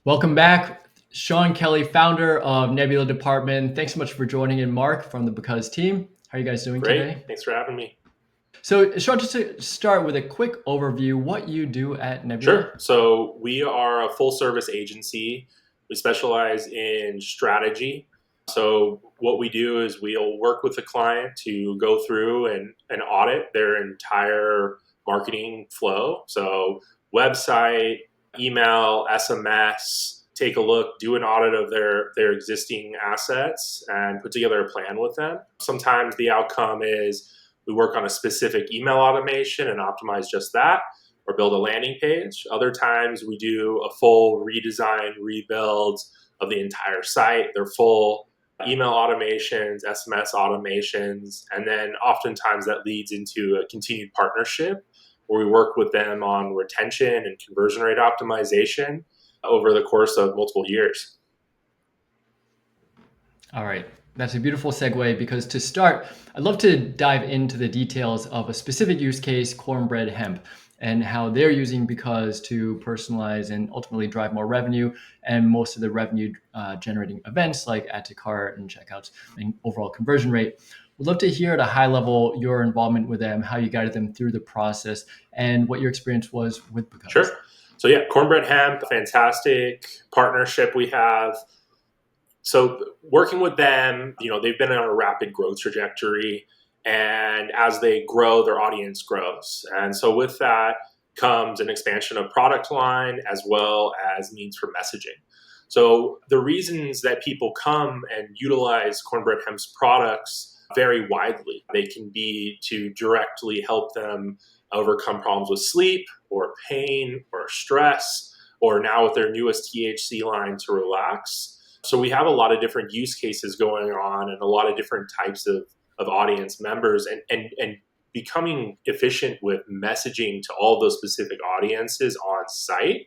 Welcome back, Sean Kelley, founder of Nebula Department. Thanks so much for joining in, Mark, from the Because team. How are you guys doing Great. today? Thanks for having me. So, Sean, just to start with a quick overview, what you do at Nebula? Sure. So we are a full service agency. We specialize in strategy. So what we do is we'll work with the client to go through and audit their entire marketing flow. So website, email, SMS, take a look, do an audit of their existing assets and put together a plan with them. Sometimes the outcome is we work on a specific email automation and optimize just that, or build a landing page. Other times we do a full redesign, rebuild of the entire site, their full email automations, SMS automations, and then oftentimes that leads into a continued partnership where we work with them on retention and conversion rate optimization over the course of multiple years. All right. That's a beautiful segue because to start, I'd love to dive into the details of a specific use case, cornbread hemp, and how they're using Because to personalize and ultimately drive more revenue and most of the revenue generating events like add to cart and checkouts and overall conversion rate. We'd love to hear at a high level your involvement with them, how you guided them through the process, and what your experience was with Because. Sure. So yeah, cornbread hemp, fantastic partnership we have. So working with them, they've been on a rapid growth trajectory, and as they grow, their audience grows. And so with that comes an expansion of product line as well as means for messaging. So the reasons that people come and utilize cornbread hemp's products vary widely. They can be to directly help them overcome problems with sleep or pain or stress, or now with their newest THC line to relax. So we have a lot of different use cases going on and a lot of different types of audience members, and becoming efficient with messaging to all those specific audiences on site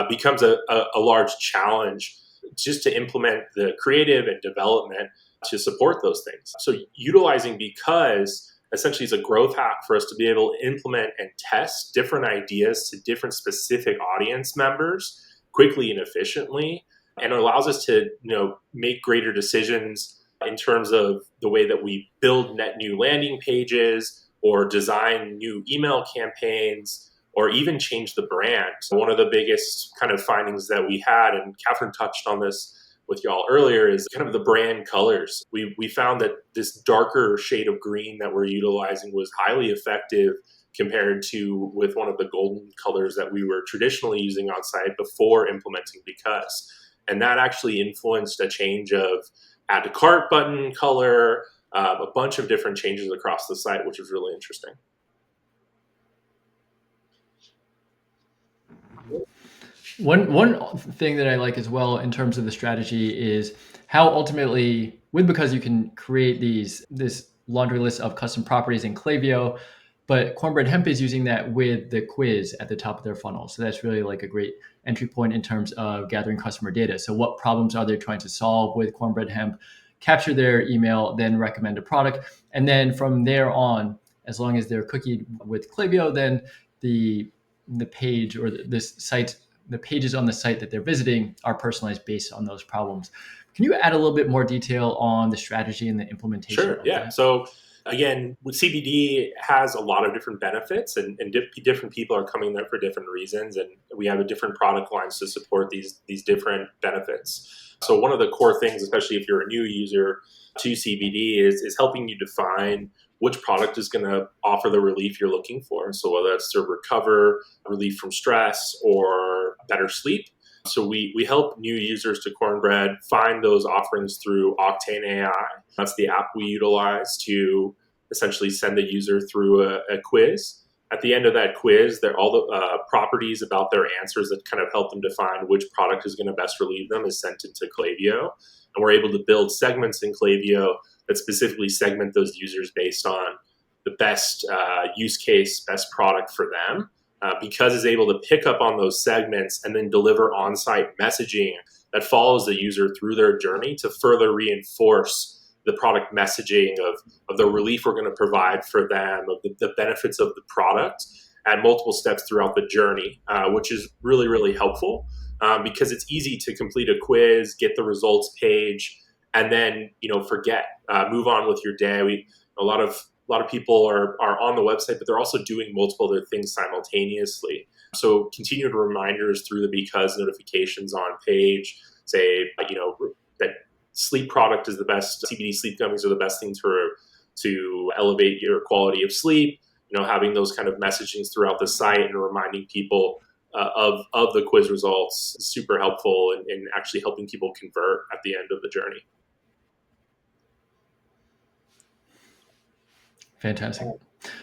becomes a large challenge just to implement the creative and development to support those things. So utilizing Because essentially is a growth hack for us to be able to implement and test different ideas to different specific audience members quickly and efficiently. And it allows us to make greater decisions in terms of the way that we build net new landing pages or design new email campaigns or even change the brand. So one of the biggest kind of findings that we had, and Catherine touched on this with y'all earlier, is kind of the brand colors. We found that this darker shade of green that we're utilizing was highly effective compared to with one of the golden colors that we were traditionally using on site before implementing Because. And that actually influenced a change of add to cart button color, a bunch of different changes across the site, which was really interesting. One thing that I like as well in terms of the strategy is how ultimately with Because you can create this laundry list of custom properties in Klaviyo, but Cornbread Hemp is using that with the quiz at the top of their funnel. So that's really like a great entry point in terms of gathering customer data. So what problems are they trying to solve with Cornbread Hemp? Capture their email, then recommend a product. And then from there on, as long as they're cookied with Klaviyo, then the page or this site, the pages on the site that they're visiting are personalized based on those problems. Can you add a little bit more detail on the strategy and the implementation Sure, of yeah. that? So again, with CBD has a lot of different benefits, and different people are coming there for different reasons, and we have a different product lines to support these different benefits. So one of the core things, especially if you're a new user to CBD, is helping you define which product is going to offer the relief you're looking for. So whether that's to recover, relief from stress, or better sleep. So we help new users to Cornbread find those offerings through Octane AI. That's the app we utilize to essentially send the user through a quiz. At the end of that quiz, all the properties about their answers that kind of help them define which product is going to best relieve them is sent into Klaviyo. And we're able to build segments in Klaviyo that specifically segment those users based on the best use case, best product for them. Because is able to pick up on those segments and then deliver on-site messaging that follows the user through their journey to further reinforce the product messaging of the relief we're going to provide for them, of the benefits of the product at multiple steps throughout the journey, which is really, really helpful. because it's easy to complete a quiz, get the results page, and then forget, move on with your day. A lot of people are on the website, but they're also doing multiple other things simultaneously. So continued reminders through the because notifications on page say, that sleep product is the best. CBD sleep gummies are the best things to elevate your quality of sleep. Having those kind of messagings throughout the site and reminding people of the quiz results is super helpful in actually helping people convert at the end of the journey. Fantastic.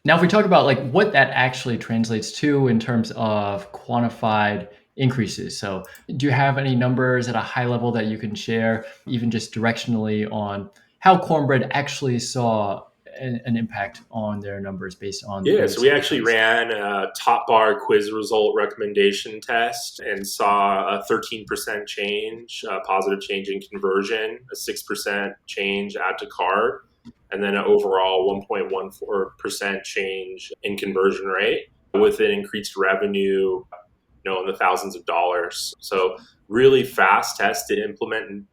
Now, if we talk about like what that actually translates to in terms of quantified increases. So do you have any numbers at a high level that you can share, even just directionally, on how Cornbread actually saw an impact on their numbers based on the Yeah, so use we of the actually quiz? ran a top bar quiz result recommendation test and saw a 13% change, positive change in conversion, a 6% change add to cart, and then an overall 1.14% change in conversion rate with an increased revenue, in the thousands of dollars. So really fast test to implement, and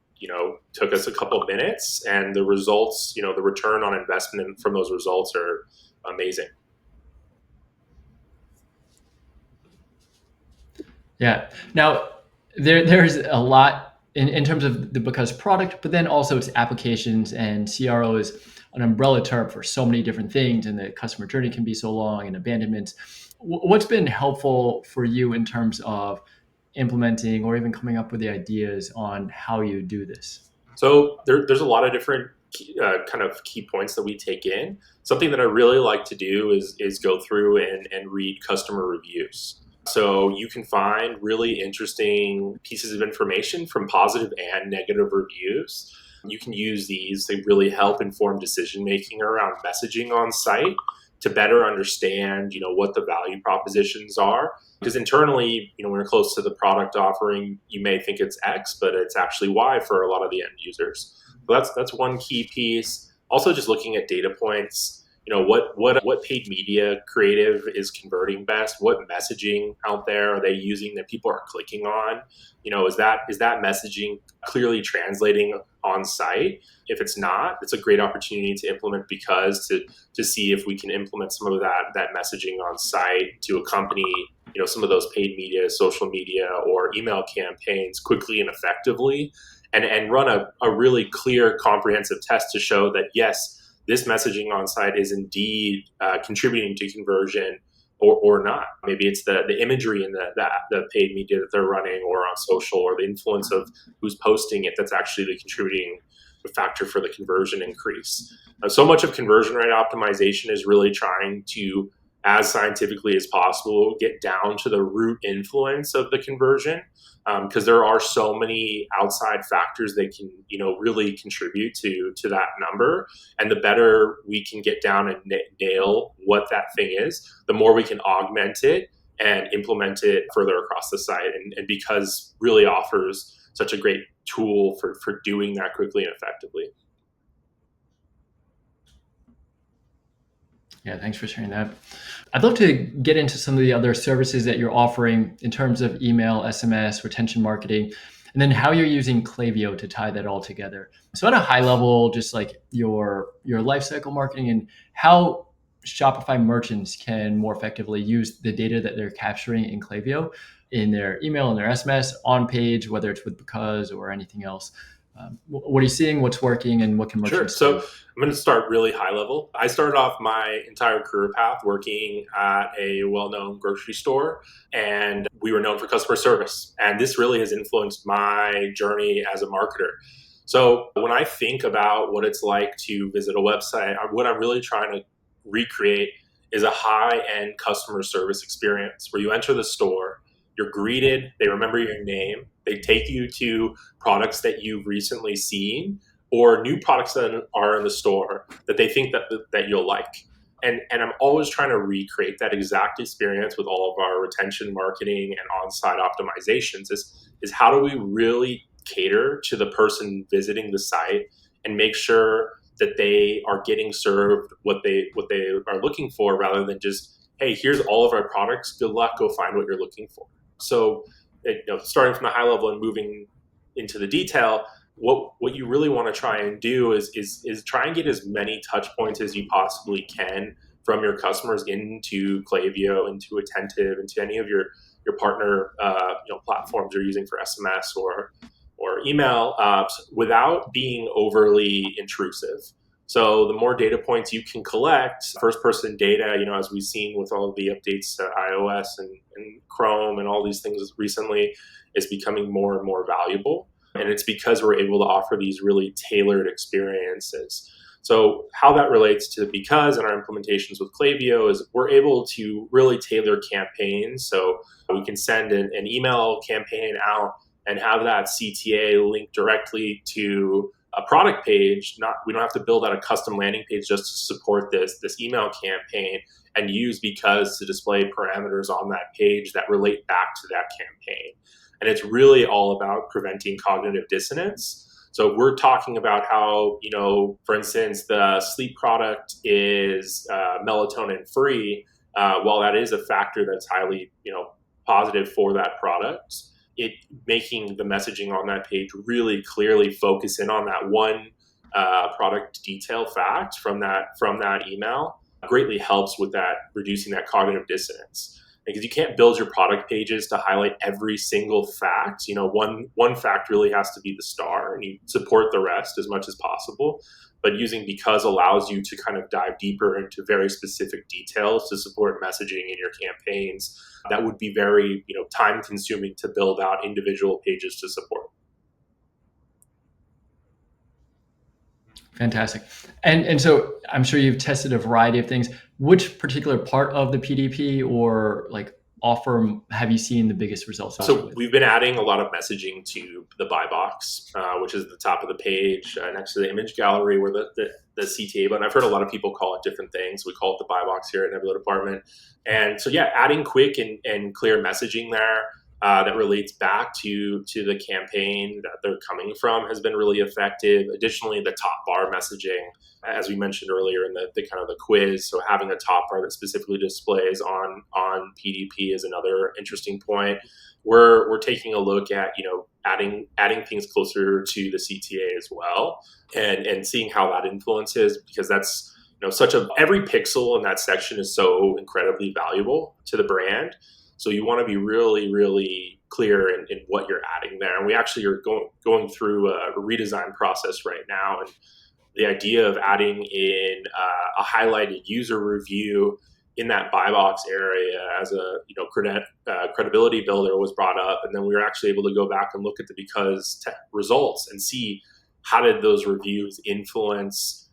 took us a couple of minutes, and the results, the return on investment from those results are amazing. Yeah. Now, there's a lot in terms of the Because product, but then also its applications, and CRO is an umbrella term for so many different things, and the customer journey can be so long, and abandonments. What's been helpful for you in terms of implementing or even coming up with the ideas on how you do this? So there's a lot of different kind of key points that we take in. Something that I really like to do is go through and read customer reviews. So you can find really interesting pieces of information from positive and negative reviews. You can use these. They really help inform decision making around messaging on site to better understand, what the value propositions are. Because internally, when you're close to the product offering, you may think it's X, but it's actually Y for a lot of the end users. So that's one key piece. Also, just looking at data points. What paid media creative is converting best? What messaging out there are they using that people are clicking on? Is that messaging clearly translating on site? If it's not, it's a great opportunity to implement Because to see if we can implement some of that messaging on site to accompany some of those paid media, social media, or email campaigns quickly and effectively, and run a really clear, comprehensive test to show that yes, this messaging on site is indeed contributing to conversion, or not. Maybe it's the imagery in the paid media that they're running or on social, or the influence of who's posting it that's actually the contributing factor for the conversion increase. So much of conversion rate optimization is really trying to, as scientifically as possible, get down to the root influence of the conversion, because there are so many outside factors that can really contribute to that number. And the better we can get down and nail what that thing is, the more we can augment it and implement it further across the site. And Because really offers such a great tool for doing that quickly and effectively. Yeah, thanks for sharing that. I'd love to get into some of the other services that you're offering in terms of email, SMS, retention marketing, and then how you're using Klaviyo to tie that all together. So at a high level, just like your lifecycle marketing and how Shopify merchants can more effectively use the data that they're capturing in Klaviyo in their email and their SMS on page, whether it's with Because or anything else. What are you seeing? What's working, and what can Sure. merchants So do? I'm going to start really high level. I started off my entire career path working at a well known grocery store, and we were known for customer service. And this really has influenced my journey as a marketer. So when I think about what it's like to visit a website, what I'm really trying to recreate is a high end customer service experience where you enter the store, you're greeted, they remember your name, they take you to products that you've recently seen or new products that are in the store that they think that you'll like. And I'm always trying to recreate that exact experience with all of our retention marketing and on-site optimizations is how do we really cater to the person visiting the site and make sure that they are getting served what they are looking for, rather than just, hey, here's all of our products, good luck, go find what you're looking for. So starting from the high level and moving into the detail, what you really want to try and do is try and get as many touch points as you possibly can from your customers into Klaviyo, into Attentive, into any of your partner platforms you're using for SMS or email, without being overly intrusive. So the more data points you can collect, first person data, as we've seen with all of the updates to iOS and Chrome and all these things recently, is becoming more and more valuable. And it's because we're able to offer these really tailored experiences. So how that relates to Because and our implementations with Klaviyo is we're able to really tailor campaigns. So we can send an email campaign out and have that CTA linked directly to a product page. We don't have to build out a custom landing page just to support this email campaign, and use Because to display parameters on that page that relate back to that campaign. And it's really all about preventing cognitive dissonance. So we're talking about how, for instance, the sleep product is melatonin free. While that is a factor that's highly, positive for that product, it making the messaging on that page really clearly focus in on that one product detail fact from that email greatly helps with that, reducing that cognitive dissonance. Because you can't build your product pages to highlight every single fact. One fact really has to be the star, and you support the rest as much as possible. But using Because allows you to kind of dive deeper into very specific details to support messaging in your campaigns that would be very time consuming to build out individual pages to support. Fantastic. And so I'm sure you've tested a variety of things. Which particular part of the PDP or like offer have you seen the biggest results? So we've been adding a lot of messaging to the buy box, which is the top of the page next to the image gallery where the CTA button. I've heard a lot of people call it different things. We call it the buy box here at Nebula Department. And so, adding quick and clear messaging there that relates back to the campaign that they're coming from has been really effective. Additionally, the top bar messaging, as we mentioned earlier in the kind of the quiz, so having a top bar that specifically displays on PDP is another interesting point. We're taking a look at adding things closer to the CTA as well, and seeing how that influences, because that's every pixel in that section is so incredibly valuable to the brand. So you want to be really, really clear in what you're adding there. And we actually are going through a redesign process right now. And the idea of adding in a highlighted user review in that buy box area as a credibility builder was brought up. And then we were actually able to go back and look at the Because results and see how did those reviews influence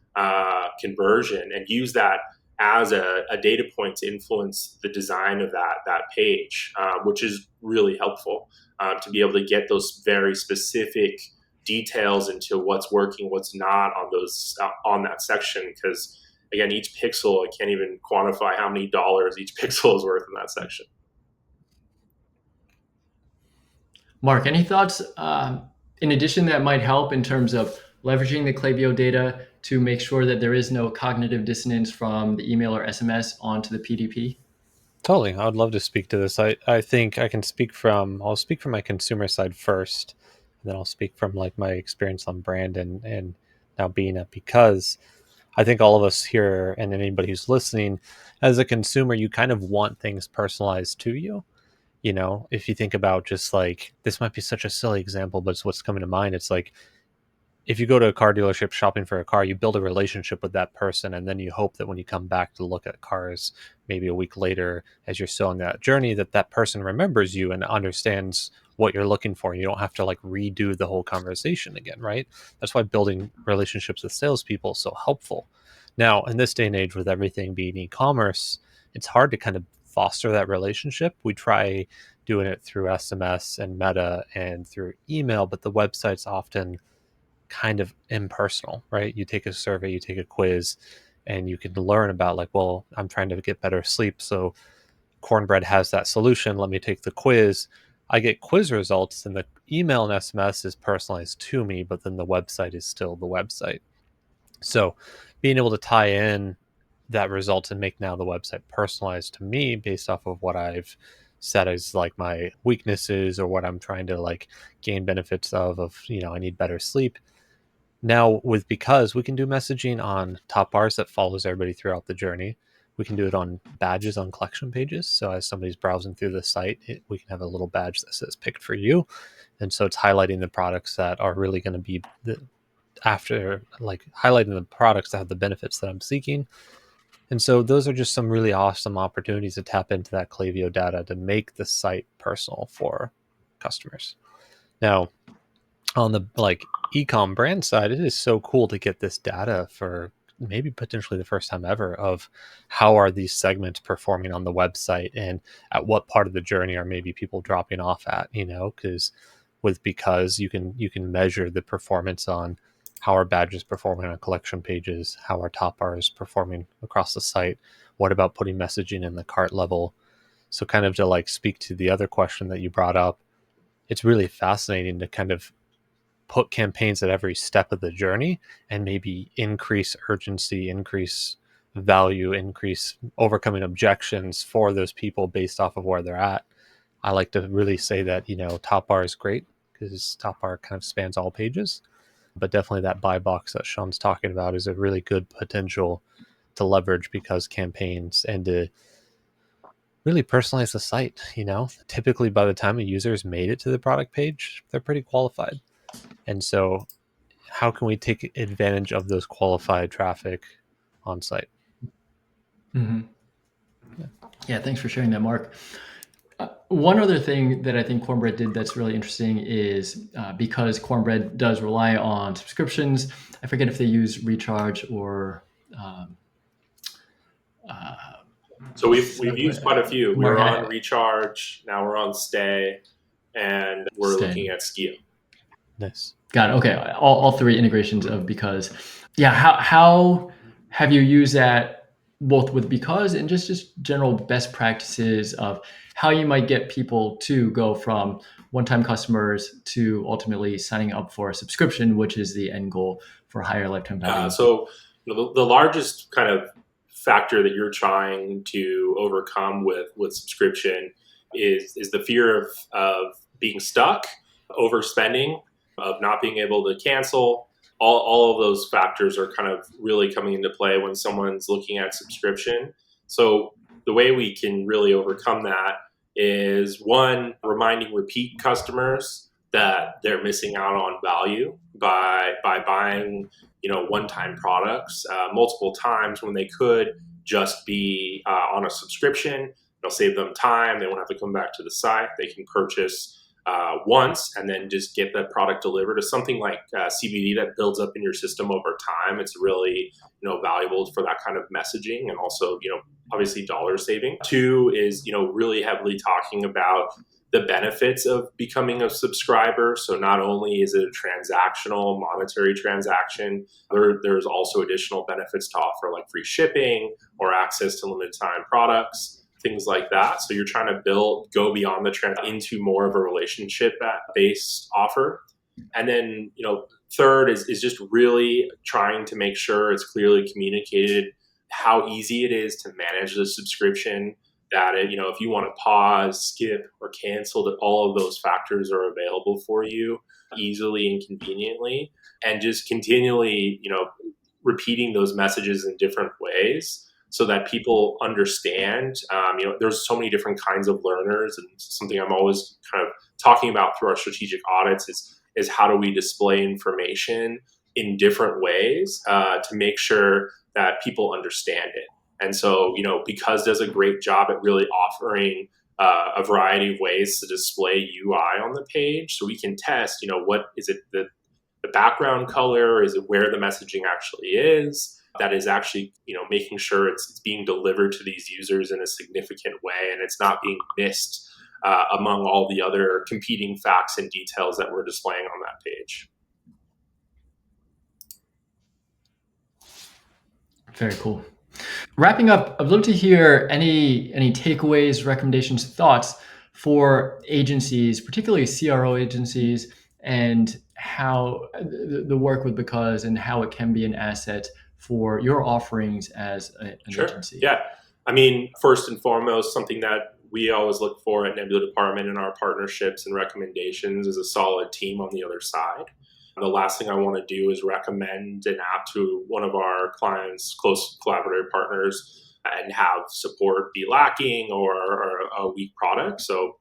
conversion, and use that as a data point to influence the design of that page, which is really helpful to be able to get those very specific details into what's working, what's not on that section. Because again, each pixel, I can't even quantify how many dollars each pixel is worth in that section. Mark, any thoughts in addition that might help in terms of leveraging the Klaviyo data to make sure that there is no cognitive dissonance from the email or SMS onto the PDP? Totally. I would love to speak to this. I think I'll speak from my consumer side first, and then I'll speak from like my experience on brand and now being at Because. I think all of us here and anybody who's listening, as a consumer, you kind of want things personalized to you. If you think about just like, this might be such a silly example, but it's what's coming to mind. It's like, if you go to a car dealership shopping for a car, you build a relationship with that person, and then you hope that when you come back to look at cars, maybe a week later, as you're still on that journey, that person remembers you and understands what you're looking for. You don't have to like redo the whole conversation again, right? That's why building relationships with salespeople is so helpful. Now, in this day and age, with everything being e-commerce, it's hard to kind of foster that relationship. We try doing it through SMS and Meta and through email, but the website's often kind of impersonal, right? You take a survey, you take a quiz, and you can learn about like, well, I'm trying to get better sleep, so Cornbread has that solution. Let me take the quiz. I get quiz results, and the email and SMS is personalized to me, but then the website is still the website. So being able to tie in that result and make now the website personalized to me based off of what I've set as like my weaknesses or what I'm trying to like gain benefits of, I need better sleep. Now with Because, we can do messaging on top bars that follows everybody throughout the journey. We can do it on badges on collection pages. So as somebody's browsing through the site, we can have a little badge that says picked for you. And so it's highlighting the products that are really going to be highlighting the products that have the benefits that I'm seeking. And so those are just some really awesome opportunities to tap into that Klaviyo data to make the site personal for customers. Now, on the ecom brand side, it is so cool to get this data for maybe potentially the first time ever of how are these segments performing on the website and at what part of the journey are maybe people dropping off at, because Because you can measure the performance on how our badges performing on collection pages, how our top bar is performing across the site. What about putting messaging in the cart level? So kind of to speak to the other question that you brought up, it's really fascinating to kind of put campaigns at every step of the journey and maybe increase urgency, increase value, increase overcoming objections for those people based off of where they're at. I like to really say that, top bar is great because top bar kind of spans all pages, but definitely that buy box that Sean's talking about is a really good potential to leverage Because campaigns and to really personalize the site. Typically by the time a user's made it to the product page, they're pretty qualified. And so how can we take advantage of those qualified traffic on site? Mm-hmm. Yeah, thanks for sharing that, Mark. One other thing that I think Cornbread did that's really interesting is because Cornbread does rely on subscriptions. I forget if they use Recharge or. So we've used quite a few. We Mark, were on Recharge, now we're on Stay, and we're Stay. looking at Skio. Nice. Got it. Okay, all three integrations of Because. Yeah, how have you used that both with Because and just general best practices of how you might get people to go from one-time customers to ultimately signing up for a subscription, which is the end goal for higher lifetime value? So the largest kind of factor that you're trying to overcome with subscription is the fear of being stuck, overspending, of not being able to cancel. All of those factors are kind of really coming into play when someone's looking at subscription. So the way we can really overcome that is, one, reminding repeat customers that they're missing out on value by buying one-time products multiple times when they could just be on a subscription. It'll save them time. They won't have to come back to the site. They can purchase once and then just get that product delivered. To something like CBD that builds up in your system over time. It's really valuable for that kind of messaging, and also obviously dollar saving. Two is really heavily talking about the benefits of becoming a subscriber. So not only is it a transactional monetary transaction, there's also additional benefits to offer, like free shipping or access to limited time products, things like that. So you're trying to go beyond the trend into more of a relationship based offer. And then, third is just really trying to make sure it's clearly communicated how easy it is to manage the subscription, that if you want to pause, skip, or cancel, that all of those factors are available for you easily and conveniently, and just continually, repeating those messages in different ways so that people understand. There's so many different kinds of learners, and something I'm always kind of talking about through our strategic audits is how do we display information in different ways to make sure that people understand it. And so, Because does a great job at really offering a variety of ways to display UI on the page, so we can test, what is it, the background color? Is it where the messaging actually is? That is actually, making sure it's being delivered to these users in a significant way, and it's not being missed among all the other competing facts and details that we're displaying on that page. Very cool. Wrapping up, I'd love to hear any takeaways, recommendations, thoughts for agencies, particularly CRO agencies, and how the work with Because and how it can be an asset for your offerings as an Sure. agency. Yeah. First and foremost, something that we always look for at Nebula Department in our partnerships and recommendations is a solid team on the other side. The last thing I want to do is recommend an app to one of our clients, close collaborator partners, and have support be lacking or a weak product. So,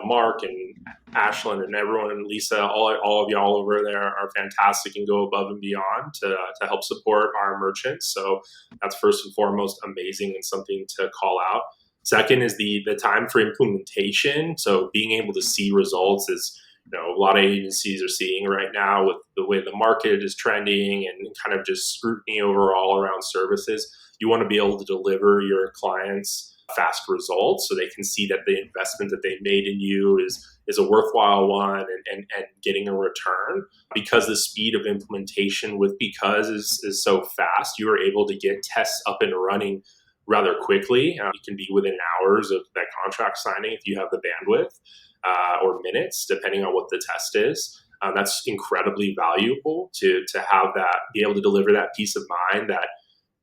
Mark and Ashlyn and everyone and Lisa, all of y'all over there are fantastic and go above and beyond to help support our merchants. So that's first and foremost amazing and something to call out. Second is the time for implementation. So being able to see results is, a lot of agencies are seeing right now with the way the market is trending and kind of just scrutiny overall around services. You want to be able to deliver your clients fast results so they can see that the investment that they made in you is a worthwhile one and getting a return. Because the speed of implementation with Because is so fast, you are able to get tests up and running rather quickly. It can be within hours of that contract signing if you have the bandwidth, or minutes, depending on what the test is. That's incredibly valuable to have that, be able to deliver that peace of mind that,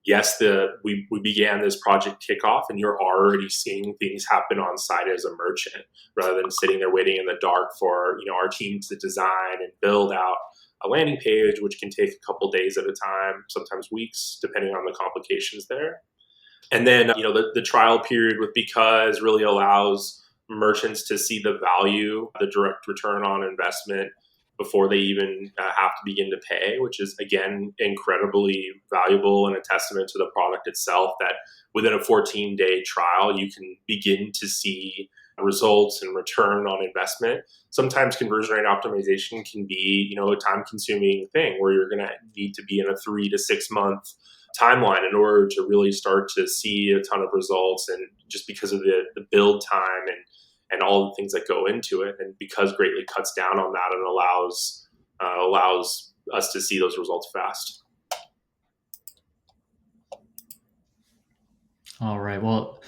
yes, we began this project kickoff and you're already seeing things happen on site as a merchant, rather than sitting there waiting in the dark for our team to design and build out a landing page, which can take a couple days at a time, sometimes weeks, depending on the complications there. And then, the trial period with Because really allows merchants to see the value, the direct return on investment before they even have to begin to pay, which is, again, incredibly valuable and a testament to the product itself, that within a 14-day trial, you can begin to see results and return on investment. Sometimes conversion rate optimization can be, a time-consuming thing where you're going to need to be in a 3 to 6 month timeline in order to really start to see a ton of results, and just because of the build time and all the things that go into it. And Because greatly cuts down on that and allows us to see those results fast. All right. Well,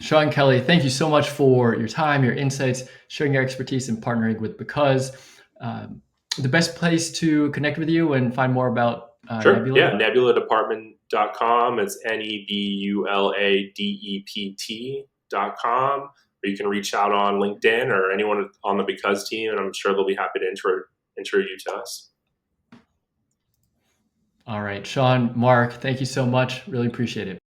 Sean Kelley, thank you so much for your time, your insights, sharing your expertise in partnering with Because. The best place to connect with you and find more about Sure. Nebula? Yeah, nebuladepartment.com. It's nebuladept.com. Or you can reach out on LinkedIn or anyone on the Because team, and I'm sure they'll be happy to intro you to us. All right. Sean, Mark, thank you so much. Really appreciate it.